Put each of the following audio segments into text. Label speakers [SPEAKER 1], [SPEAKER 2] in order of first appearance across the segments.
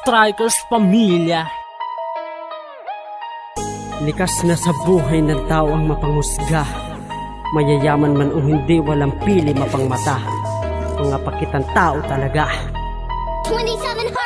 [SPEAKER 1] Strikers Pamilya.
[SPEAKER 2] Likas na sa buhay ng tao ang mapangusga, mayayaman man o hindi, walang pili mapangmata. Mga pakitang tao talaga,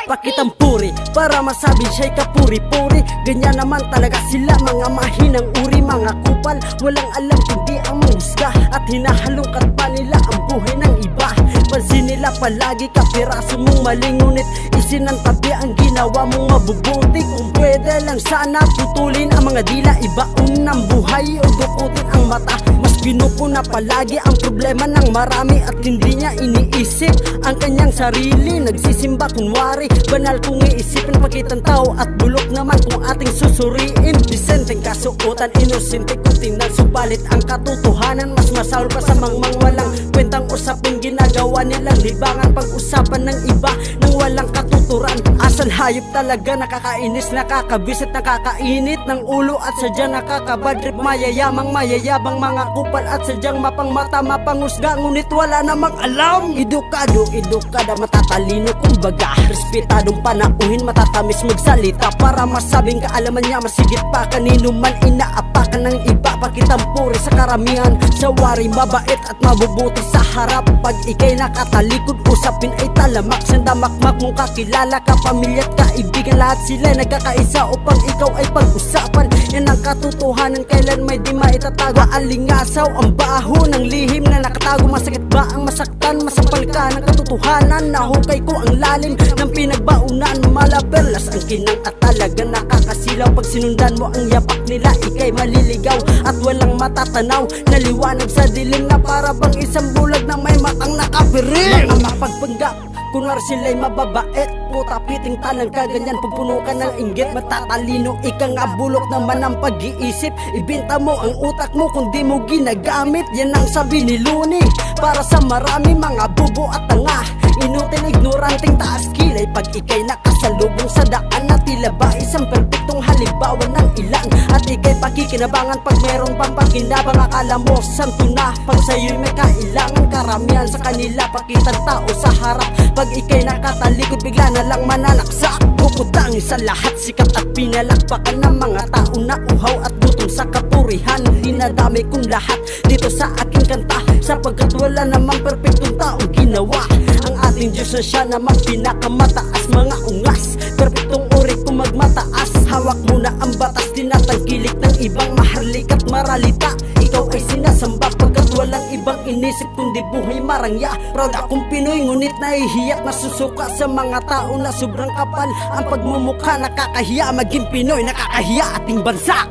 [SPEAKER 2] pakitang puri, para masabing siya'y kapuri-puri. Ganyan naman talaga sila, mga mahinang uri, mga kupal. Walang alam kundi ang mahusga, at hinahalungkat pa nila ang buhay ng iba. Pansin nila palagi kapiraso mong mali, ngunit isinantabi ang ginawa mong mabubuti. Kung pwede lang sana putulin ang mga dila, ibaon ng buhay o dukutin ang mata. Mas pinupuna palagi ang problema ng marami, at hindi niya iniisip ang kanyang sarili. Nagsisimba kunwari, banal kung iisipin pakitang tao, at bulok naman kung ating susuriin. Disenteng kasuotan, inosente kung tingnan, subalit ang katotohanan mas masahol pa sa mangmang walang kwentang usapin. Ginagawa nilang libangan pag-usapan ng iba nang walang katuturan. Asal hayop talaga, nakakainis, nakakabisit, nakakainit ng ulo, at sadyang nakakabadrip. Mayayamang mayayabang mga kupal, at sadyang mapangmata, mapangusga, ngunit wala namang alam. Edukada, matatalino kumbaga, respetadong panauhin, matatamis magsalita para masabing kaalaman niya masigit pa kanino man inaapakan ng iba. Pakitang puri sa karamihan, sawari, mabait at mabubuti sa harap. Pag ikay nakatalikod, usapin ay talamak. Sandamakmak mong kakilala, kapamilya at kaibigan, lahat sila nagkakaisa upang ikaw ay pag-usapan. Yan ang katotohanan, kailan may di maitatago. Alingasaw ang baho ng lihim na nakatago. Masakit ba ang masaktan? Masapal ka ng katotohanan. Nahukay ko ang lalim ng pinagbaunan. Malaperlas ang kinang at talaga nakakasilaw. Pag sinundan mo ang yapak nila, ikay maliligaw at walang matatanaw. Naliwanag sa dilim na para bang isang bulag na may matang nakapiring. Mga mapagpanggap, kunwari sila'y mababait, puta piting talang kaganyan. Pagpuno ka ng inggit, matatalino, ika nga bulok naman ang pag-iisip. Ibinta mo ang utak mo kung di mo ginagamit. Yan ang sabi ni Luni para sa marami, mga bubo at tanga. Inutil, ignoranting taas kilay. Pag ikay nakasalubong sa daan, na tila ba isang perpektong halimbawa ng ilan. At ikay pakikinabangan pag meron pang pakinabang. Akala mo santo na pag sa'yo'y may kailangan. Karamihan sa kanila pakitang tao sa harap. Pag ikay nakatalikod, bigla na lang manalaksak. Bukod sa lahat, sikat at pinalakpakan ng mga tao na uhaw at gutom sa kapurihan. Dinadami kong lahat dito sa aking kanta, sapagkat wala namang perpektong taong ginawa. Ang ating Diyos na siya namang pinakamataas. Mga ungas, perpektong uri kung magmataas. Hawak mo na ang batas, tinatangkilik ng ibang maharlik at maralita. Ikaw ay sinasamba pagkat walang ibang inisip kundi buhay marangya. Proud akong Pinoy, ngunit nahihiya't nasusuka sa mga tao na sobrang kapal ang pagmumukha. Nakakahiya maging Pinoy, nakakahiya ating bansa.